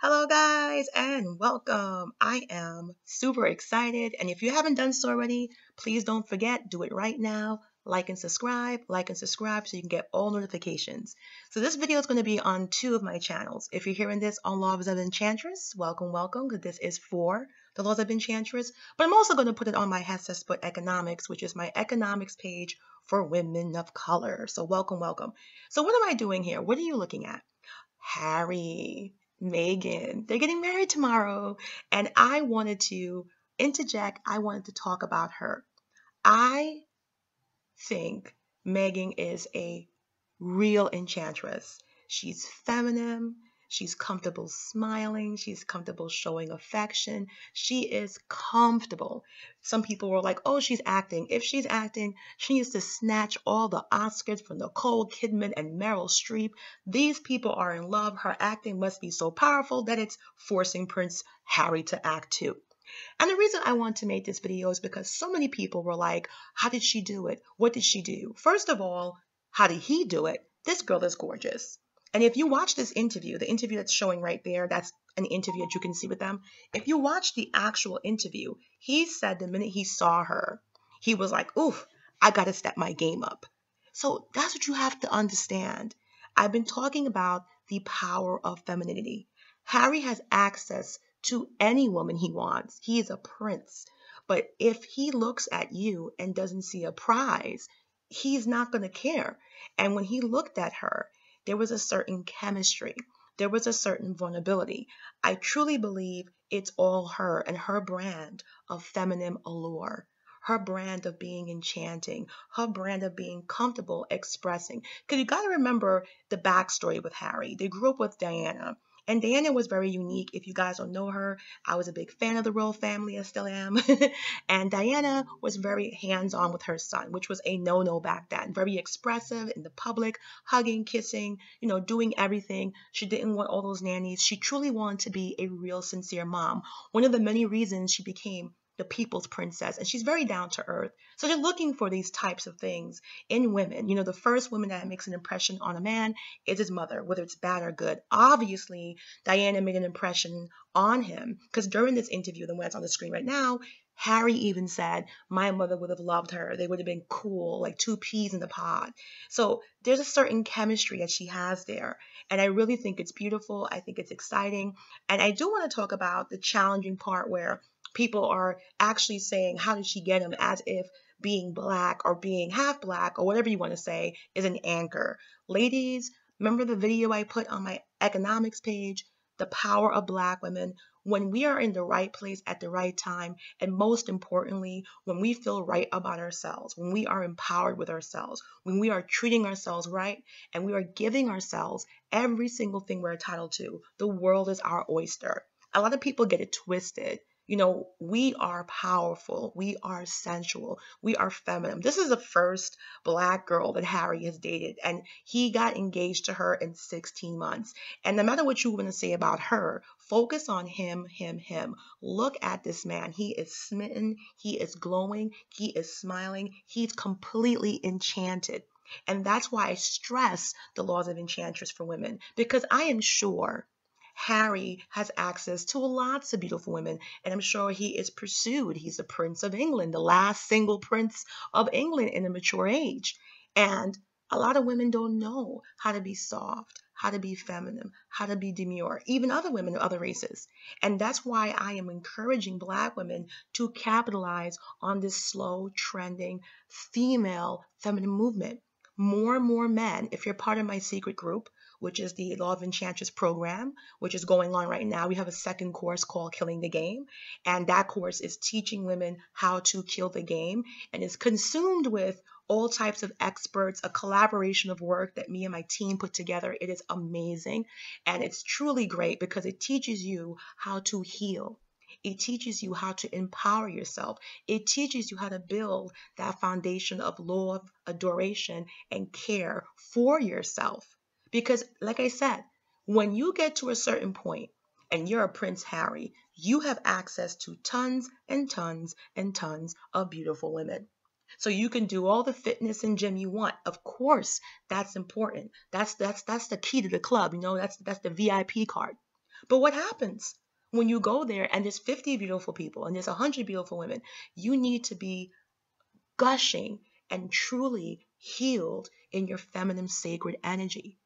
Hello, guys, and welcome. I am super excited. And if you haven't done so already, please don't forget, do it right now. Like and subscribe so you can get all notifications. So, this video is going to be on two of my channels. If you're hearing this on Laws of Enchantress, welcome, welcome, because this is for the Laws of Enchantress. But I'm also going to put it on my #put economics, which is my economics page for women of color. So, welcome, welcome. So, what am I doing here? What are you looking at? Harry, Meghan, they're getting married tomorrow. And I wanted to interject, I wanted to talk about her. I think Meghan is a real enchantress. She's feminine. She's comfortable smiling. She's comfortable showing affection. She is comfortable. Some people were like, oh, she's acting. If she's acting, she needs to snatch all the Oscars from Nicole Kidman and Meryl Streep. These people are in love. Her acting must be so powerful that it's forcing Prince Harry to act too. And the reason I want to make this video is because so many people were like, how did she do it? What did she do? First of all, how did he do it? This girl is gorgeous. And if you watch this interview, the interview that's showing right there, that's an interview that you can see with them. If you watch the actual interview, he said the minute he saw her, he was like, oof, I got to step my game up. So that's what you have to understand. I've been talking about the power of femininity. Harry has access to any woman he wants. He is a prince. But if he looks at you and doesn't see a prize, he's not going to care. And when he looked at her, there was a certain chemistry. There was a certain vulnerability. I truly believe it's all her and her brand of feminine allure, her brand of being enchanting, her brand of being comfortable expressing. Because you got to remember the backstory with Harry. They grew up with Diana. And Diana was very unique. If you guys don't know her, I was a big fan of the royal family. I still am. And Diana was very hands-on with her son, which was a no-no back then. Very expressive in the public, hugging, kissing, doing everything. She didn't want all those nannies. She truly wanted to be a real, sincere mom. One of the many reasons she became the people's princess, and she's very down to earth. So they're looking for these types of things in women. The first woman that makes an impression on a man is his mother, whether it's bad or good. Obviously, Diana made an impression on him because during this interview, the one that's on the screen right now, Harry even said, my mother would have loved her. They would have been cool, like two peas in the pod. So there's a certain chemistry that she has there. And I really think it's beautiful. I think it's exciting. And I do want to talk about the challenging part where people are actually saying, how did she get him? As if being black or being half black or whatever you want to say is an anchor. Ladies, remember the video I put on my economics page? The power of black women. When we are in the right place at the right time, and most importantly, when we feel right about ourselves, when we are empowered with ourselves, when we are treating ourselves right, and we are giving ourselves every single thing we're entitled to, the world is our oyster. A lot of people get it twisted. We are powerful. We are sensual. We are feminine. This is the first black girl that Harry has dated, and he got engaged to her in 16 months. And no matter what you want to say about her, focus on him, him, him. Look at this man. He is smitten. He is glowing. He is smiling. He's completely enchanted. And that's why I stress the laws of enchantress for women, because I am sure Harry has access to lots of beautiful women, and I'm sure he is pursued. He's the Prince of England, the last single prince of England in a mature age. And a lot of women don't know how to be soft, how to be feminine, how to be demure, even other women of other races. And that's why I am encouraging black women to capitalize on this slow, trending, female feminine movement. More and more men, if you're part of my secret group, which is the Law of Enchantress program, which is going on right now. We have a second course called Killing the Game, and that course is teaching women how to kill the game, and is consumed with all types of experts, a collaboration of work that me and my team put together. It is amazing, and it's truly great because it teaches you how to heal. It teaches you how to empower yourself. It teaches you how to build that foundation of love, adoration, and care for yourself. Because, like I said, when you get to a certain point and you're a Prince Harry, you have access to tons and tons and tons of beautiful women. So you can do all the fitness and gym you want. Of course, that's important. That's the key to the club. That's the VIP card. But what happens when you go there and there's 50 beautiful people and there's 100 beautiful women? You need to be gushing and truly healed in your feminine sacred energy,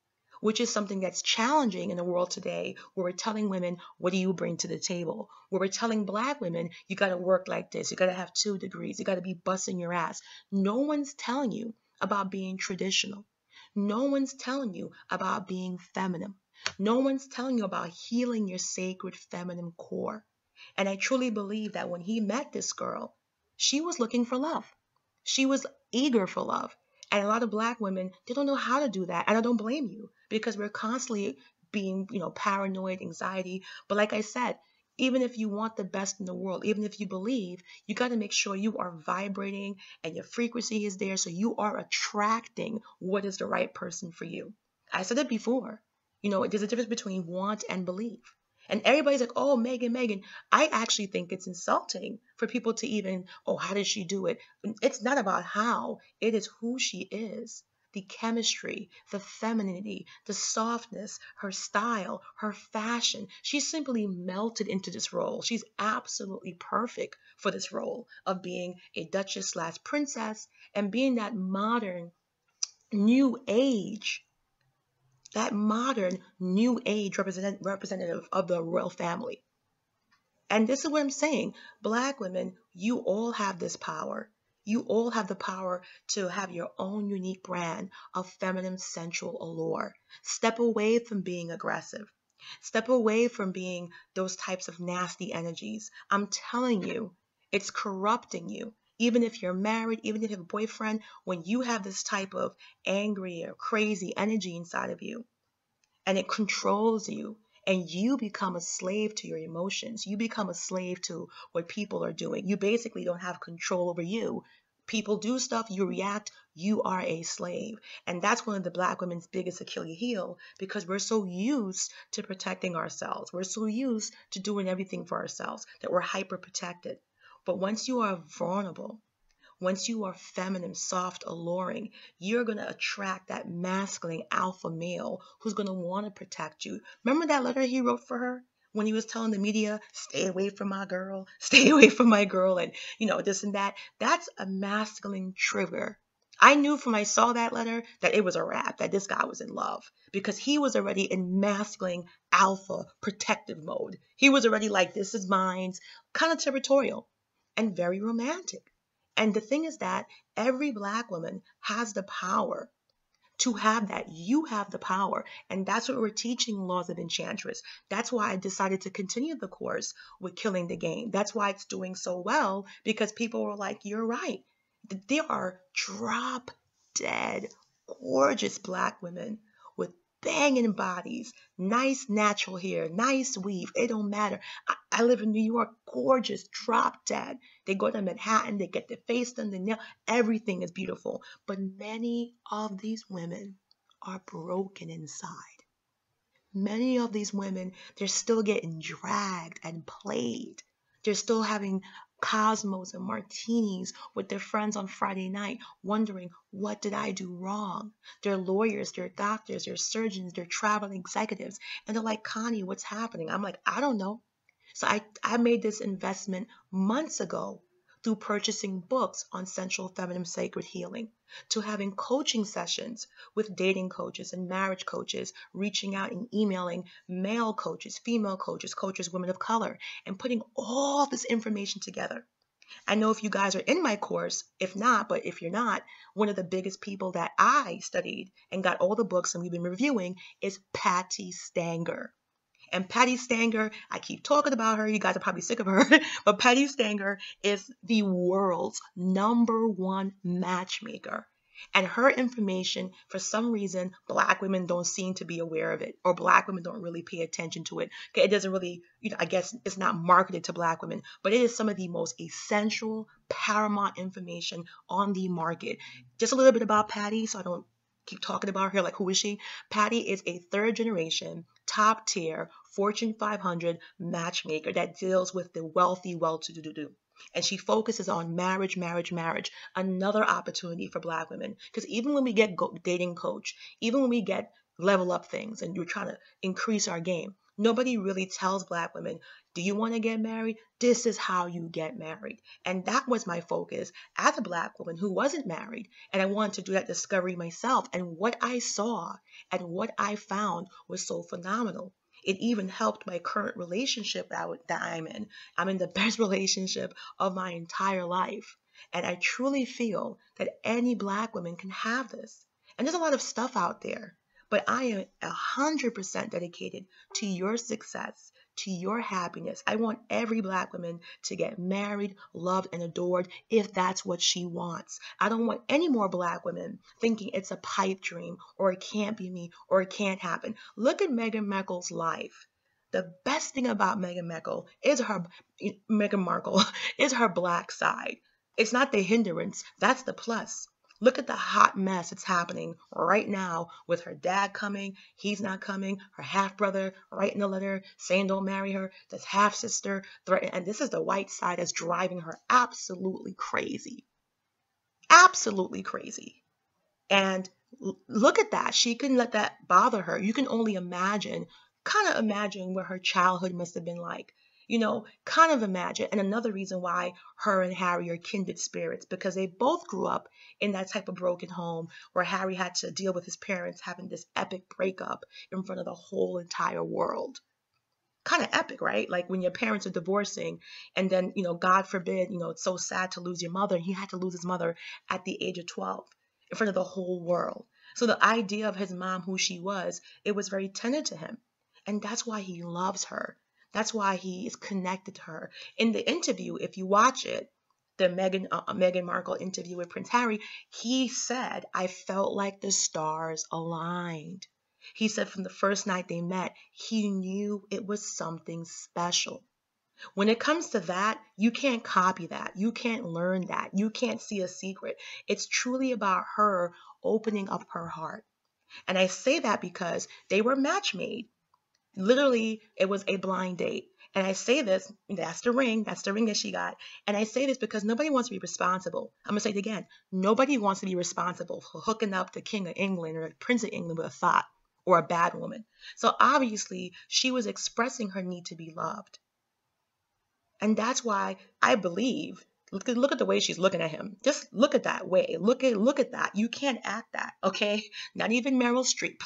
which is something that's challenging in the world today, where we're telling women, what do you bring to the table? Where we're telling Black women, you got to work like this, you got to have 2 degrees, you got to be busting your ass. No one's telling you about being traditional. No one's telling you about being feminine. No one's telling you about healing your sacred feminine core. And I truly believe that when he met this girl, she was looking for love. She was eager for love. And a lot of Black women, they don't know how to do that. And I don't blame you, because we're constantly being, paranoid, anxiety. But like I said, even if you want the best in the world, even if you believe, you got to make sure you are vibrating and your frequency is there, so you are attracting what is the right person for you. I said it before. There's a difference between want and belief. And everybody's like, oh, Megan. I actually think it's insulting for people to even, oh, how did she do it? It's not about how, it is who she is. The chemistry, the femininity, the softness, her style, her fashion. She simply melted into this role. She's absolutely perfect for this role of being a duchess/princess and being that modern new age representative of the royal family. And this is what I'm saying. Black women, you all have this power. You all have the power to have your own unique brand of feminine sensual allure. Step away from being aggressive. Step away from being those types of nasty energies. I'm telling you, it's corrupting you. Even if you're married, even if you have a boyfriend, when you have this type of angry or crazy energy inside of you, and it controls you, and you become a slave to your emotions. You become a slave to what people are doing. You basically don't have control over you. People do stuff, you react, you are a slave. And that's one of the Black women's biggest Achilles heel, because we're so used to protecting ourselves. We're so used to doing everything for ourselves that we're hyper protected. But once you are vulnerable, once you are feminine, soft, alluring, you're going to attract that masculine alpha male who's going to want to protect you. Remember that letter he wrote for her when he was telling the media, stay away from my girl, stay away from my girl, and, this and that? That's a masculine trigger. I knew from I saw that letter that it was a wrap, that this guy was in love, because he was already in masculine alpha protective mode. He was already like, this is mine, kind of territorial and very romantic. And the thing is that every Black woman has the power to have that. You have the power. And that's what we're teaching Laws of Enchantress. That's why I decided to continue the course with Killing the Game. That's why it's doing so well, because people were like, you're right. There are drop dead, gorgeous Black women with banging bodies, nice natural hair, nice weave. It don't matter. I live in New York, gorgeous, drop dead. They go to Manhattan, they get their face done, their nail, everything is beautiful. But many of these women are broken inside. Many of these women, they're still getting dragged and played. They're still having cosmos and martinis with their friends on Friday night, wondering, what did I do wrong? They're lawyers, they're doctors, they're surgeons, they're travel executives. And they're like, Connie, what's happening? I'm like, I don't know. So I made this investment months ago through purchasing books on sensual feminine sacred healing, to having coaching sessions with dating coaches and marriage coaches, reaching out and emailing male coaches, female coaches, women of color, and putting all this information together. I know if you guys are in my course, if not, but if you're not, one of the biggest people that I studied and got all the books and we've been reviewing is Patty Stanger. And Patty Stanger, I keep talking about her. You guys are probably sick of her. But Patty Stanger is the world's #1 matchmaker. And her information, for some reason, Black women don't seem to be aware of it, or Black women don't really pay attention to it. It doesn't really, I guess it's not marketed to Black women, but it is some of the most essential, paramount information on the market. Just a little bit about Patty, so I don't keep talking about her like, who is she? Patty is a 3rd generation, top tier, Fortune 500 matchmaker that deals with the wealthy, well-to-do. And she focuses on marriage, another opportunity for Black women. Because even when we get dating coach, even when we get level up things and you're trying to increase our game, Nobody really tells Black women, do you want to get married? This is how you get married. And that was my focus as a Black woman who wasn't married. And I wanted to do that discovery myself. And what I saw and what I found was so phenomenal. It even helped my current relationship that I'm in. I'm in the best relationship of my entire life. And I truly feel that any Black woman can have this. And there's a lot of stuff out there, but I am 100% dedicated to your success, to your happiness. I want every Black woman to get married, loved, and adored if that's what she wants. I don't want any more Black women thinking it's a pipe dream or it can't be me or it can't happen. Look at Meghan Markle's life. The best thing about Meghan Markle is her Black side. It's not the hindrance, that's the plus. Look at the hot mess that's happening right now with her dad coming, he's not coming, her half brother writing a letter saying don't marry her, this half sister threatening, and this is the white side that's driving her absolutely crazy. Absolutely crazy. And look at that. She couldn't let that bother her. You can only imagine, kind of imagine what her childhood must have been like. Kind of imagine. And another reason why her and Harry are kindred spirits, because they both grew up in that type of broken home where Harry had to deal with his parents having this epic breakup in front of the whole entire world. Kind of epic, right? Like when your parents are divorcing and then, God forbid, it's so sad to lose your mother. He had to lose his mother at the age of 12 in front of the whole world. So the idea of his mom, who she was, it was very tender to him. And that's why he loves her. That's why he is connected to her. In the interview, if you watch it, the Meghan Markle interview with Prince Harry, he said, I felt like the stars aligned. He said from the first night they met, he knew it was something special. When it comes to that, you can't copy that. You can't learn that. You can't see a secret. It's truly about her opening up her heart. And I say that because they were match made. Literally, it was a blind date. And I say this, that's the ring that she got. And I say this because nobody wants to be responsible. I'm going to say it again. Nobody wants to be responsible for hooking up the King of England or the Prince of England with a thought or a bad woman. So obviously, she was expressing her need to be loved. And that's why I believe, look at the way she's looking at him. Just look at that way. Look at that. You can't act that, okay? Not even Meryl Streep.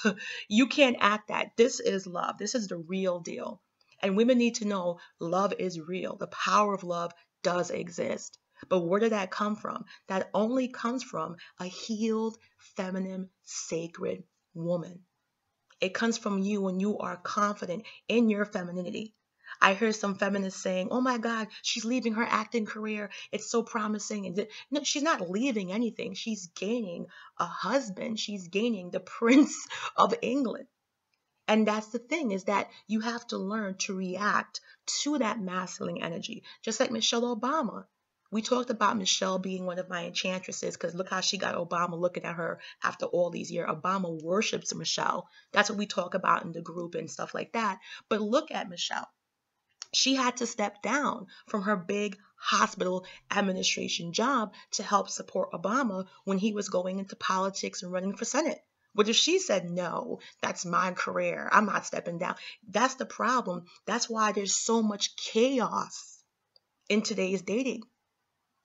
You can't act that. This is love. This is the real deal. And women need to know love is real. The power of love does exist. But where did that come from? That only comes from a healed, feminine, sacred woman. It comes from you when you are confident in your femininity. I hear some feminists saying, oh my God, she's leaving her acting career. It's so promising. And no, she's not leaving anything. She's gaining a husband. She's gaining the Prince of England. And that's the thing, is that you have to learn to react to that masculine energy. Just like Michelle Obama. We talked about Michelle being one of my enchantresses because look how she got Obama looking at her after all these years. Obama worships Michelle. That's what we talk about in the group and stuff like that. But look at Michelle. She had to step down from her big hospital administration job to help support Obama when he was going into politics and running for Senate. What if she said, no, that's my career. I'm not stepping down. That's the problem. That's why there's so much chaos in today's dating.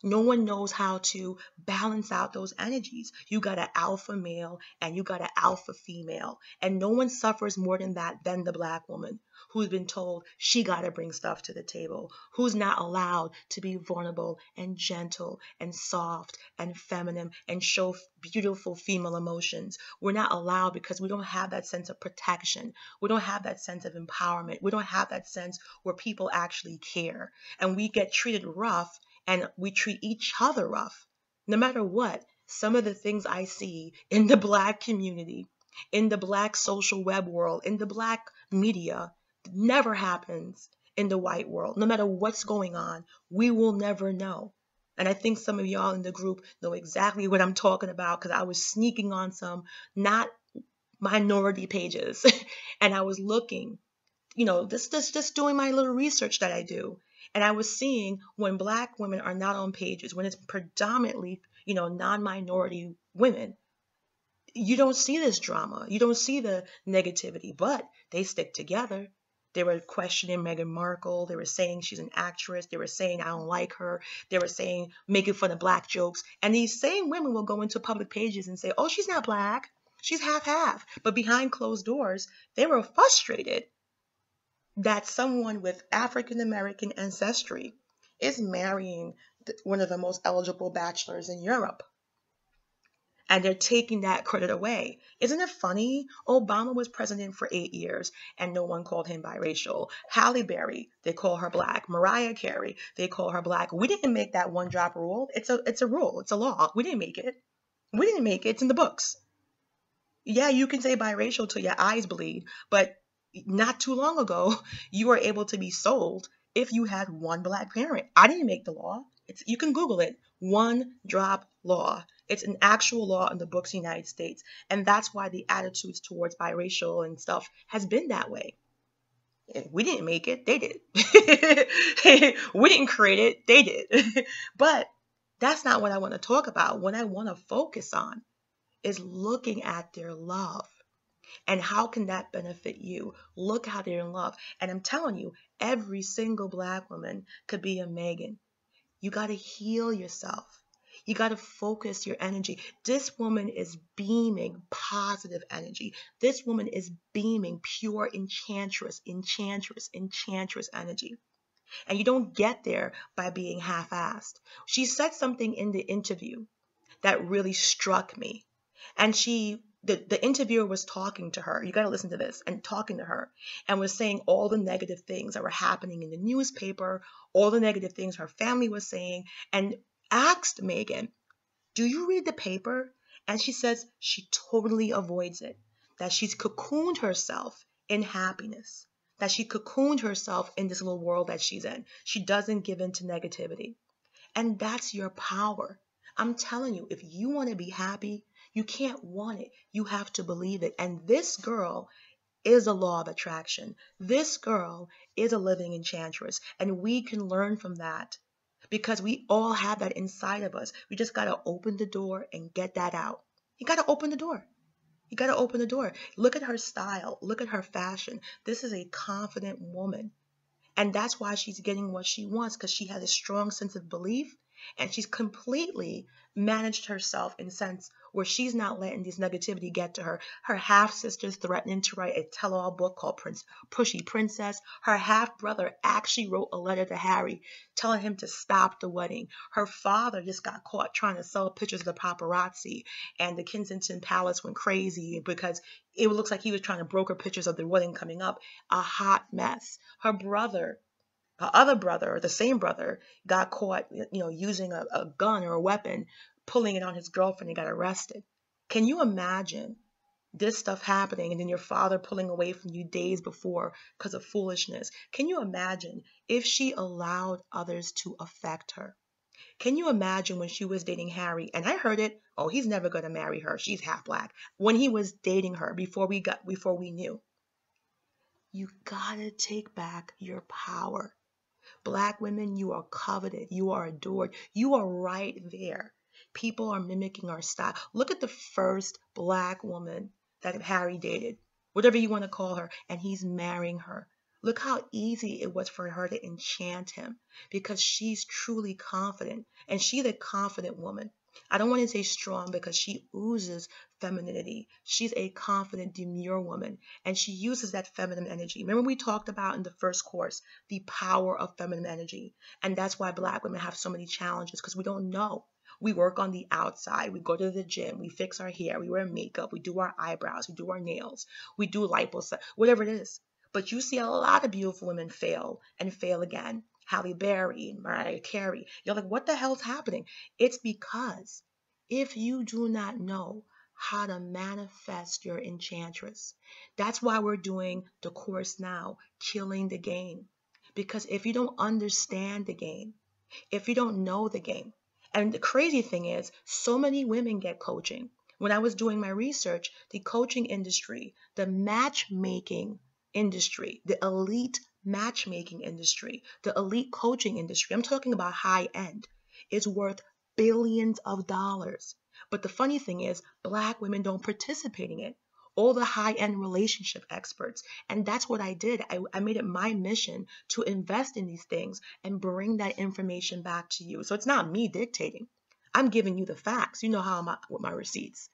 No one knows how to balance out those energies. You got an alpha male and you got an alpha female. And no one suffers more than that than the Black woman who's been told she got to bring stuff to the table, who's not allowed to be vulnerable and gentle and soft and feminine and show beautiful female emotions. We're not allowed because we don't have that sense of protection. We don't have that sense of empowerment. We don't have that sense where people actually care. And we get treated rough. And we treat each other rough. No matter what, some of the things I see in the Black community, in the Black social web world, in the Black media, never happens in the white world. No matter what's going on, we will never know. And I think some of y'all in the group know exactly what I'm talking about because I was sneaking on some not minority pages and I was looking, just doing my little research that I do. And I was seeing when Black women are not on pages, when it's predominantly, non-minority women, you don't see this drama. You don't see the negativity, but they stick together. They were questioning Meghan Markle. They were saying she's an actress. They were saying I don't like her. They were saying making fun of black jokes. And these same women will go into public pages and say, oh, she's not black. She's half half. But behind closed doors, they were frustrated that someone with African American ancestry is marrying one of the most eligible bachelors in Europe. And they're taking that credit away. Isn't it funny? Obama was president for 8 years and no one called him biracial. Halle Berry, they call her black. Mariah Carey, they call her black. We didn't make that one drop rule. It's a rule. It's a law. We didn't make it. We didn't make it. It's in the books. Yeah, you can say biracial till your eyes bleed, but not too long ago, you were able to be sold if you had one black parent. I didn't make the law. You can Google it. One drop law. It's an actual law in the books of the United States. And that's why the attitudes towards biracial and stuff has been that way. We didn't make it. They did. We didn't create it. They did. But that's not what I want to talk about. What I want to focus on is looking at their love. And how can that benefit you? Look how they're in love. And I'm telling you, every single black woman could be a Meghan. You got to heal yourself. You got to focus your energy. This woman is beaming positive energy. This woman is beaming pure enchantress energy. And you don't get there by being half-assed. She said something in the interview that really struck me. And the interviewer was talking to her. You got to listen to this. And talking to her and was saying all the negative things that were happening in the newspaper, all the negative things her family was saying, and asked Meghan, do you read the paper? And she says she totally avoids it, that she's cocooned herself in happiness, that she cocooned herself in this little world that she's in. She doesn't give in to negativity. And that's your power. I'm telling you, if you want to be happy, you can't want it. You have to believe it. And this girl is a law of attraction. This girl is a living enchantress. And we can learn from that because we all have that inside of us. We just got to open the door and get that out. You got to open the door. You got to open the door. Look at her style. Look at her fashion. This is a confident woman. And that's why she's getting what she wants, because she has a strong sense of belief and she's completely managed herself in a sense where she's not letting this negativity get to her. Her half-sister's threatening to write a tell-all book called Pushy Princess. Her half-brother actually wrote a letter to Harry telling him to stop the wedding. Her father just got caught trying to sell pictures of the paparazzi, and the Kensington Palace went crazy because it looks like he was trying to broker pictures of the wedding coming up. A hot mess. Her other brother, the same brother, got caught, using a gun or a weapon, pulling it on his girlfriend and got arrested. Can you imagine this stuff happening and then your father pulling away from you days before because of foolishness? Can you imagine if she allowed others to affect her? Can you imagine when she was dating Harry? And I heard it, oh, he's never going to marry her. She's half black. When he was dating her before we knew. You gotta take back your power. Black women, you are coveted. You are adored. You are right there. People are mimicking our style. Look at the first black woman that Harry dated, whatever you want to call her, and he's marrying her. Look how easy it was for her to enchant him because she's truly confident, and she's a confident woman. I don't want to say strong because she oozes femininity. She's a confident, demure woman, and she uses that feminine energy. Remember we talked about in the first course, the power of feminine energy. And that's why black women have so many challenges because we don't know. We work on the outside. We go to the gym. We fix our hair. We wear makeup. We do our eyebrows. We do our nails. We do liposuction, whatever it is. But you see a lot of beautiful women fail and fail again. Halle Berry, Mariah Carey. You're like, what the hell's happening? It's because if you do not know how to manifest your enchantress, that's why we're doing the course now, Killing the Game. Because if you don't understand the game, if you don't know the game, and the crazy thing is, so many women get coaching. When I was doing my research, the coaching industry, the matchmaking industry, the elite matchmaking industry, the elite coaching industry, I'm talking about high end, is worth billions of dollars. But the funny thing is, black women don't participate in it. all the high-end relationship experts. And that's what I did. I made it my mission to invest in these things and bring that information back to you. So it's not me dictating. I'm giving you the facts. You know how I'm with my receipts.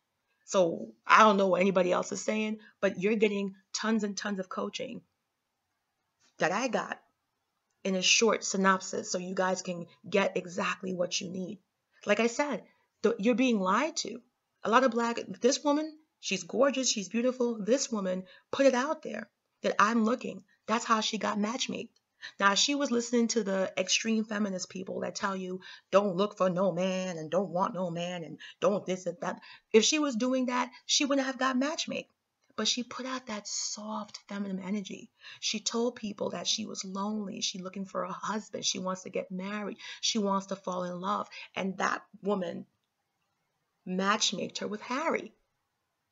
So I don't know what anybody else is saying, but you're getting tons and tons of coaching that I got in a short synopsis so you guys can get exactly what you need. Like I said, you're being lied to. A lot of this woman, she's gorgeous, she's beautiful. This woman put it out there that I'm looking. That's how she got matchmade. Now, she was listening to the extreme feminist people that tell you don't look for no man and don't want no man and don't this and that. If she was doing that, she wouldn't have got matchmade. But she put out that soft feminine energy. She told people that she was lonely. She's looking for a husband. She wants to get married. She wants to fall in love. And that woman matchmaked her with Harry.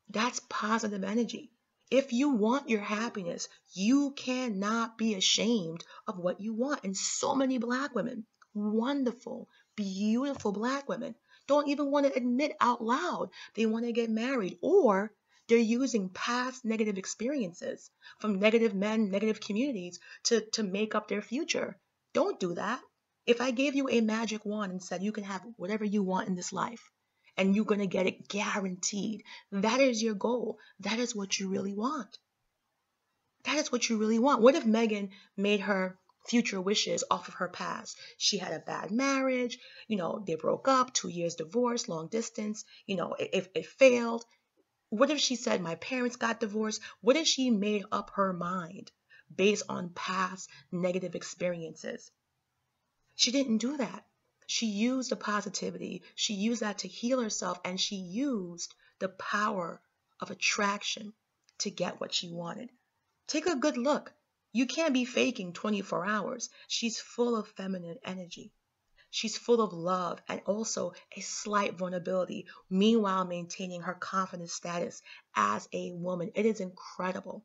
That's positive energy. If you want your happiness, you cannot be ashamed of what you want. And so many Black women, wonderful, beautiful Black women, don't even want to admit out loud they want to get married, or they're using past negative experiences from negative men, negative communities to make up their future. Don't do that. If I gave you a magic wand and said you can have whatever you want in this life, and you're going to get it guaranteed. That is your goal. That is what you really want. That is what you really want. What if Meghan made her future wishes off of her past? She had a bad marriage, they broke up, 2 years divorce, long distance, if it failed. What if she said, my parents got divorced? What if she made up her mind based on past negative experiences? She didn't do that. She used the positivity. She used that to heal herself, and she used the power of attraction to get what she wanted. Take a good look. You can't be faking 24 hours. She's full of feminine energy. She's full of love and also a slight vulnerability, meanwhile maintaining her confident status as a woman. It is incredible.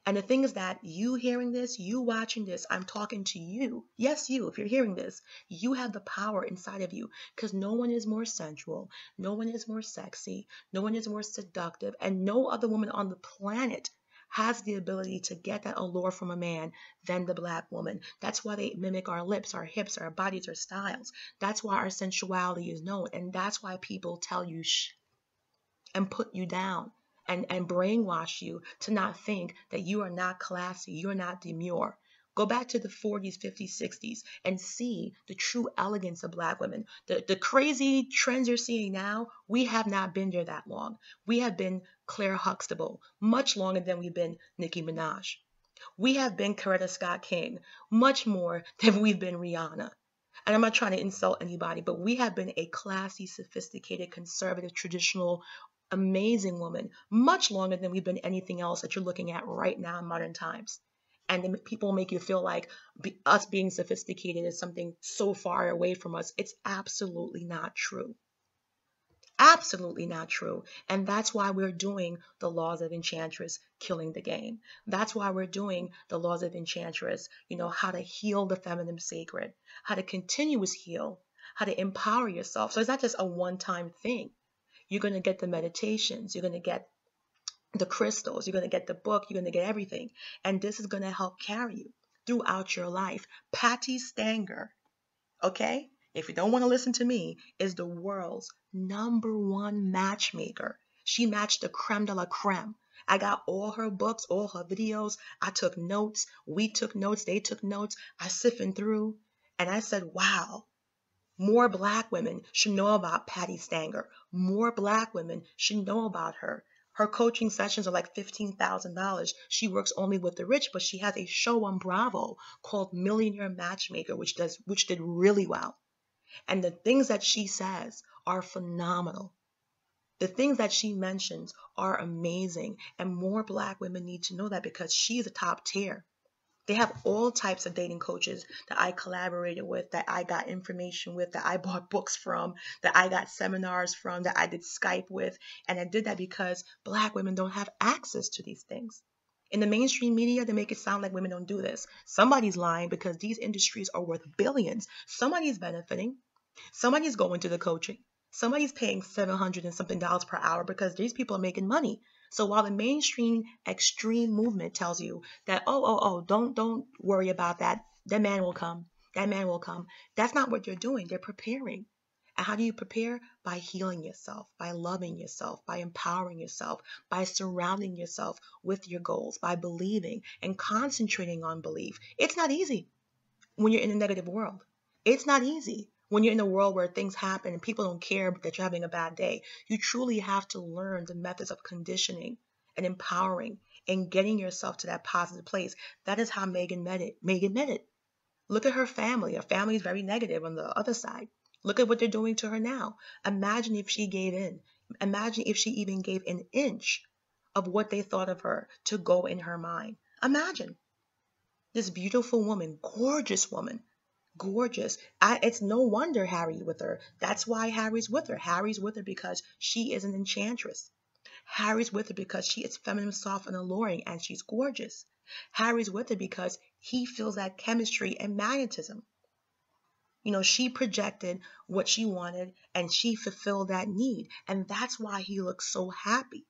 And the thing is that you hearing this, you watching this, I'm talking to you. Yes, you, if you're hearing this, you have the power inside of you, because no one is more sensual, no one is more sexy, no one is more seductive, and no other woman on the planet has the ability to get that allure from a man than the Black woman. That's why they mimic our lips, our hips, our bodies, our styles. That's why our sensuality is known. And that's why people tell you shh and put you down and brainwash you to not think that you are not classy, you're not demure. Go back to the 40s, 50s, 60s and see the true elegance of Black women. The crazy trends you're seeing now, we have not been there that long. We have been Claire Huxtable much longer than we've been Nicki Minaj. We have been Coretta Scott King much more than we've been Rihanna. And I'm not trying to insult anybody, but we have been a classy, sophisticated, conservative, traditional, amazing woman much longer than we've been anything else that you're looking at right now in modern times. And then people make you feel like us being sophisticated is something so far away from us. It's absolutely not true. Absolutely not true. And that's why we're doing the laws of Enchantress, killing the game. That's why we're doing the laws of Enchantress, how to heal the feminine sacred, how to continuous heal, how to empower yourself. So it's not just a one-time thing. You're going to get the meditations, you're going to get the crystals, you're going to get the book, you're going to get everything. And this is going to help carry you throughout your life. Patti Stanger, okay? If you don't want to listen to me, is the world's #1 matchmaker. She matched the creme de la creme. I got all her books, all her videos. I took notes. We took notes. They took notes. I sifted through. And I said, wow, more Black women should know about Patti Stanger. More Black women should know about her. Her coaching sessions are like $15,000. She works only with the rich, but she has a show on Bravo called Millionaire Matchmaker, which did really well. And the things that she says are phenomenal. The things that she mentions are amazing. And more Black women need to know that, because she's a top tier. They have all types of dating coaches that I collaborated with, that I got information with, that I bought books from, that I got seminars from, that I did Skype with. And I did that because Black women don't have access to these things. In the mainstream media, they make it sound like women don't do this. Somebody's lying, because these industries are worth billions. Somebody's benefiting. Somebody's going to the coaching. Somebody's paying $700 and something per hour, because these people are making money. So while the mainstream extreme movement tells you that, don't worry about that, that man will come, that man will come, that's not what they're doing. They're preparing. And how do you prepare? By healing yourself, by loving yourself, by empowering yourself, by surrounding yourself with your goals, by believing and concentrating on belief. It's not easy when you're in a negative world. It's not easy when you're in a world where things happen and people don't care that you're having a bad day. You truly have to learn the methods of conditioning and empowering and getting yourself to that positive place. That is how Meghan met it. Meghan met it. Look at her family. Her family is very negative on the other side. Look at what they're doing to her now. Imagine if she gave in. Imagine if she even gave an inch of what they thought of her to go in her mind. Imagine this beautiful woman, gorgeous woman, gorgeous. It's no wonder Harry with her. That's why Harry's with her. Harry's with her because she is an enchantress. Harry's with her because she is feminine, soft, and alluring, and she's gorgeous. Harry's with her because he feels that chemistry and magnetism. She projected what she wanted and she fulfilled that need. And that's why he looks so happy.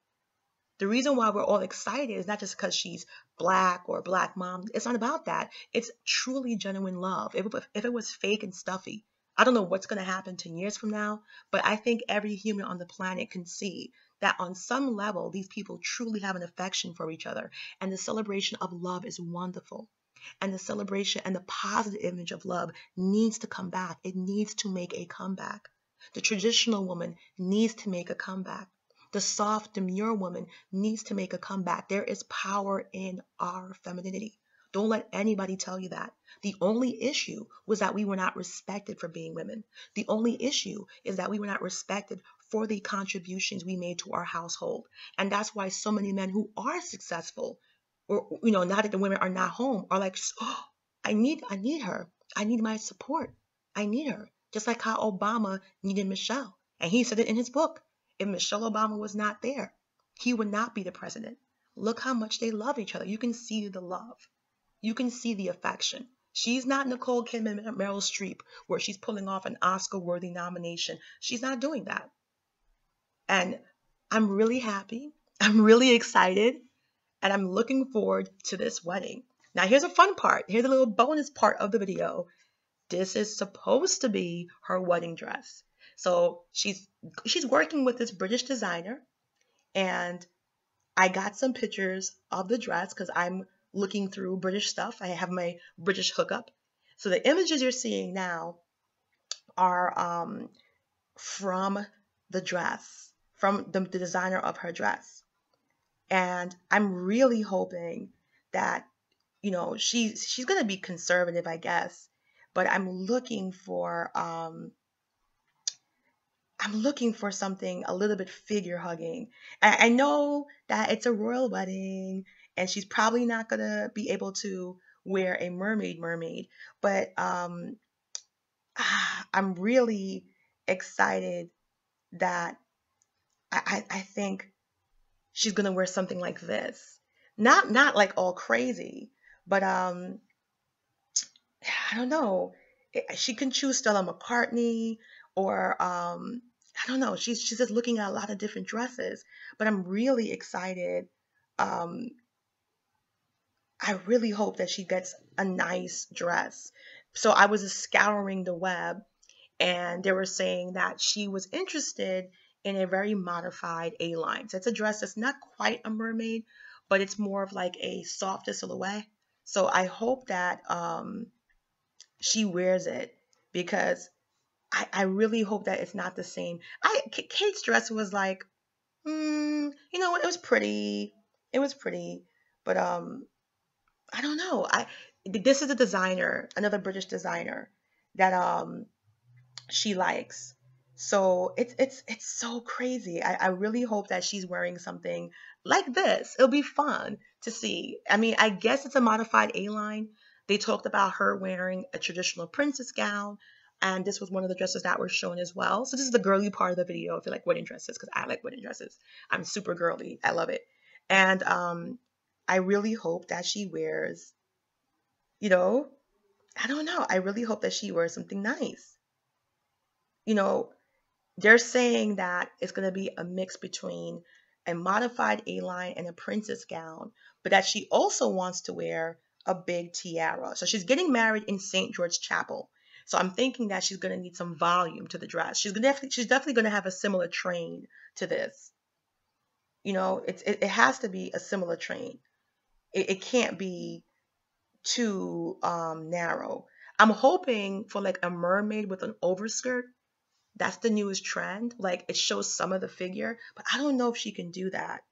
The reason why we're all excited is not just because she's black or black mom. It's not about that. It's truly genuine love. If it was fake and stuffy, I don't know what's going to happen 10 years from now, but I think every human on the planet can see that on some level, these people truly have an affection for each other. And the celebration of love is wonderful. And the celebration and the positive image of love needs to come back. It needs to make a comeback. The traditional woman needs to make a comeback. The soft, demure woman needs to make a comeback. There is power in our femininity. Don't let anybody tell you that. The only issue was that we were not respected for being women. The only issue is that we were not respected for the contributions we made to our household. And that's why so many men who are successful, or now that the women are not home, are like, oh, I need her. I need my support. I need her. Just like how Obama needed Michelle. And he said it in his book. If Michelle Obama was not there, he would not be the president. Look how much they love each other. You can see the love. You can see the affection. She's not Nicole Kidman, Meryl Streep, where she's pulling off an Oscar-worthy nomination. She's not doing that. And I'm really happy. I'm really excited. And I'm looking forward to this wedding. Now, here's a fun part. Here's a little bonus part of the video. This is supposed to be her wedding dress. So she's working with this British designer, and I got some pictures of the dress because I'm looking through British stuff. I have my British hookup. So the images you're seeing now are from the dress, from the designer of her dress. And I'm really hoping that, she's going to be conservative, I guess, but I'm looking for something a little bit figure hugging. I know that it's a royal wedding and she's probably not going to be able to wear a mermaid, but I'm really excited that I think she's going to wear something like this. Not like all crazy, but I don't know. She can choose Stella McCartney or I don't know. She's just looking at a lot of different dresses, but I'm really excited. Um, I really hope that she gets a nice dress. So I was scouring the web, and they were saying that she was interested in a very modified A-line. So it's a dress that's not quite a mermaid, but it's more of like a softer silhouette. So I hope that she wears it because I really hope that it's not the same. Kate's dress was like, it was pretty. It was pretty, but I don't know. This is a designer, another British designer that she likes. So it's so crazy. I really hope that she's wearing something like this. It'll be fun to see. I mean, I guess it's a modified A-line. They talked about her wearing a traditional princess gown, and this was one of the dresses that were shown as well. So this is the girly part of the video if you like wedding dresses, because I like wedding dresses. I'm super girly. I love it. And I really hope that she wears, I don't know. I really hope that she wears something nice. They're saying that it's going to be a mix between a modified A-line, and a princess gown, but that she also wants to wear a big tiara. So she's getting married in St. George Chapel. So I'm thinking that she's going to need some volume to the dress. She's definitely going to have a similar train to this. It has to be a similar train. It can't be too narrow. I'm hoping for like a mermaid with an overskirt. That's the newest trend. Like it shows some of the figure, but I don't know if she can do that.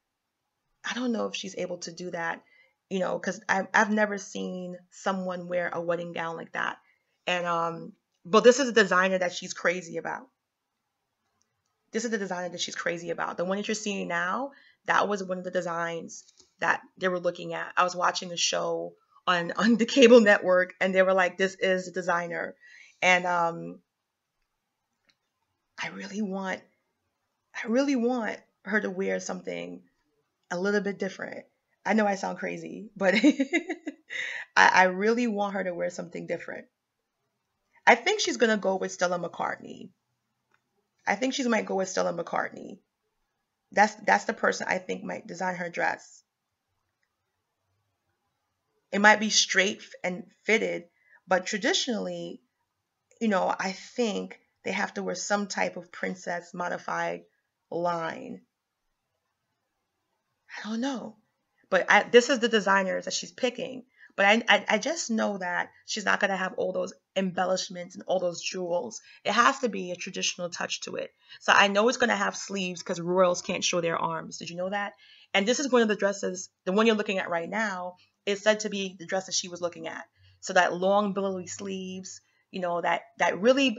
I don't know if she's able to do that, because I've never seen someone wear a wedding gown like that. And but this is a designer that she's crazy about. This is the designer that she's crazy about. The one that you're seeing now, that was one of the designs that they were looking at. I was watching a show on the cable network, and they were like, "This is the designer," and I really want, I really want her to wear something a little bit different. I know I sound crazy, but I really want her to wear something different. I think she's gonna go with Stella McCartney. I think she might go with Stella McCartney. That's the person I think might design her dress. It might be straight and fitted, but traditionally, I think they have to wear some type of princess modified line. I don't know. But this is the designers that she's picking. But I just know that she's not going to have all those embellishments and all those jewels. It has to be a traditional touch to it. So I know it's going to have sleeves because royals can't show their arms. Did you know that? And this is one of the dresses, the one you're looking at right now, is said to be the dress that she was looking at. So that long billowy sleeves, that really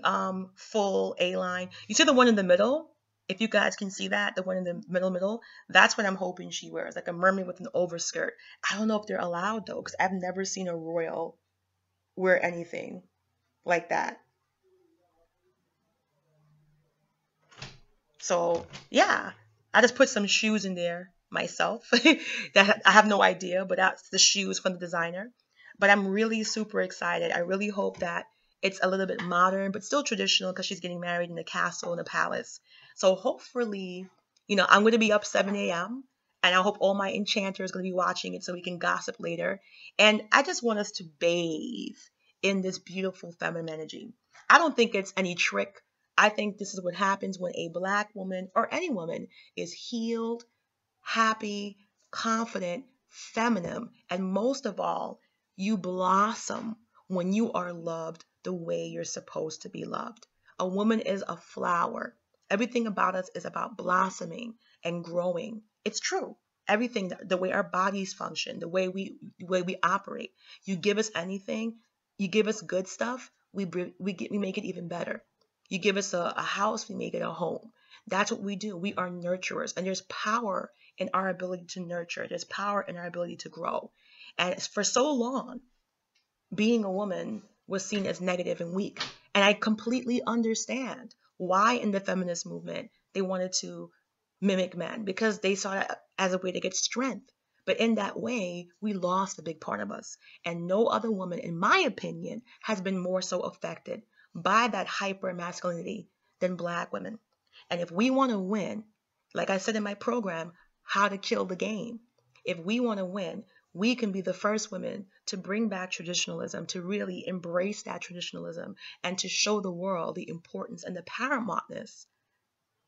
full A-line. You see the one in the middle? If you guys can see that, the one in the middle, that's what I'm hoping she wears, like a mermaid with an overskirt. I don't know if they're allowed though, because I've never seen a royal wear anything like that. So yeah, I just put some shoes in there myself that I have no idea, but that's the shoes from the designer. But I'm really super excited. I really hope that it's a little bit modern, but still traditional because she's getting married in a castle in a palace. So hopefully, I'm going to be up 7 a.m. and I hope all my enchanters are going to be watching it so we can gossip later. And I just want us to bathe in this beautiful feminine energy. I don't think it's any trick. I think this is what happens when a Black woman or any woman is healed, happy, confident, feminine, and most of all, you blossom when you are loved the way you're supposed to be loved. A woman is a flower. Everything about us is about blossoming and growing. It's true. Everything, the way our bodies function, the way we operate. You give us anything, you give us good stuff, we make it even better. You give us a house, we make it a home. That's what we do. We are nurturers, and there's power in our ability to nurture. There's power in our ability to grow. And for so long, being a woman was seen as negative and weak. And I completely understand why in the feminist movement they wanted to mimic men, because they saw it as a way to get strength. But in that way, we lost a big part of us. And no other woman, in my opinion, has been more so affected by that hyper masculinity than Black women. And if we want to win, like I said in my program, How to Kill the Game, if we want to win, we can be the first women to bring back traditionalism, to really embrace that traditionalism, and to show the world the importance and the paramountness,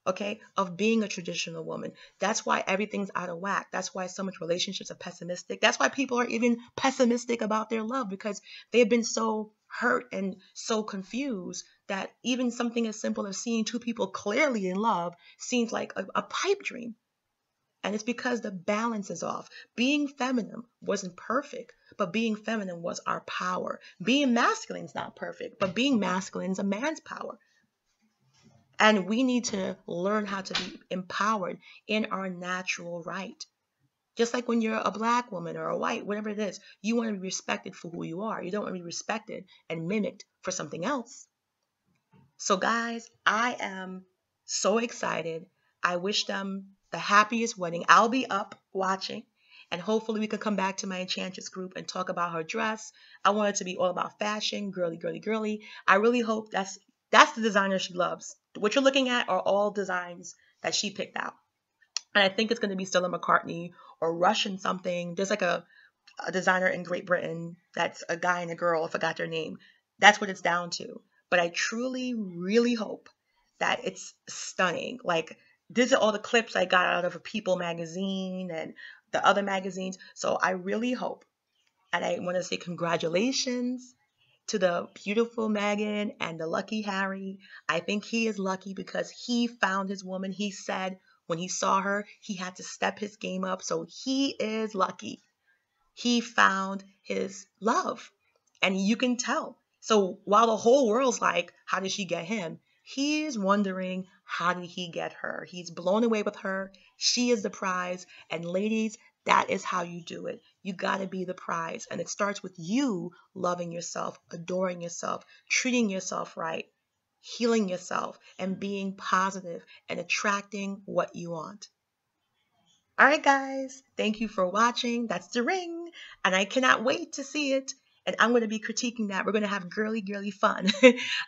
okay, of being a traditional woman. That's why everything's out of whack. That's why so much relationships are pessimistic. That's why people are even pessimistic about their love, because they've been so hurt and so confused that even something as simple as seeing two people clearly in love seems like a pipe dream. And it's because the balance is off. Being feminine wasn't perfect, but being feminine was our power. Being masculine is not perfect, but being masculine is a man's power. And we need to learn how to be empowered in our natural right. Just like when you're a Black woman or a white, whatever it is, you want to be respected for who you are. You don't want to be respected and mimicked for something else. So guys, I am so excited. I wish them the happiest wedding. I'll be up watching, and hopefully we can come back to my Enchantress group and talk about her dress. I want it to be all about fashion, girly, girly, girly. I really hope that's the designer she loves. What you're looking at are all designs that she picked out. And I think it's going to be Stella McCartney or Russian something. There's like a designer in Great Britain that's a guy and a girl. I forgot their name. That's what it's down to. But I truly, really hope that it's stunning. Like, these are all the clips I got out of a People magazine and the other magazines. So I really hope, and I want to say congratulations to the beautiful Meghan and the lucky Harry. I think he is lucky because he found his woman. He said when he saw her, he had to step his game up. So he is lucky. He found his love. And you can tell. So while the whole world's like, how did she get him? He's wondering, how did he get her? He's blown away with her. She is the prize. And ladies, that is how you do it. You got to be the prize. And it starts with you loving yourself, adoring yourself, treating yourself right, healing yourself, and being positive and attracting what you want. All right, guys, thank you for watching. That's the ring, and I cannot wait to see it. And I'm going to be critiquing that. We're going to have girly, girly fun.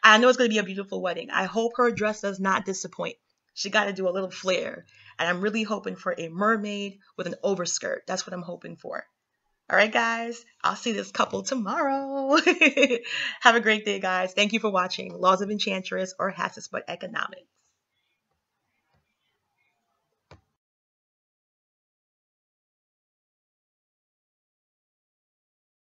I know it's going to be a beautiful wedding. I hope her dress does not disappoint. She got to do a little flair. And I'm really hoping for a mermaid with an overskirt. That's what I'm hoping for. All right, guys, I'll see this couple tomorrow. Have a great day, guys. Thank you for watching Laws of Enchantress or Hasses But Economics.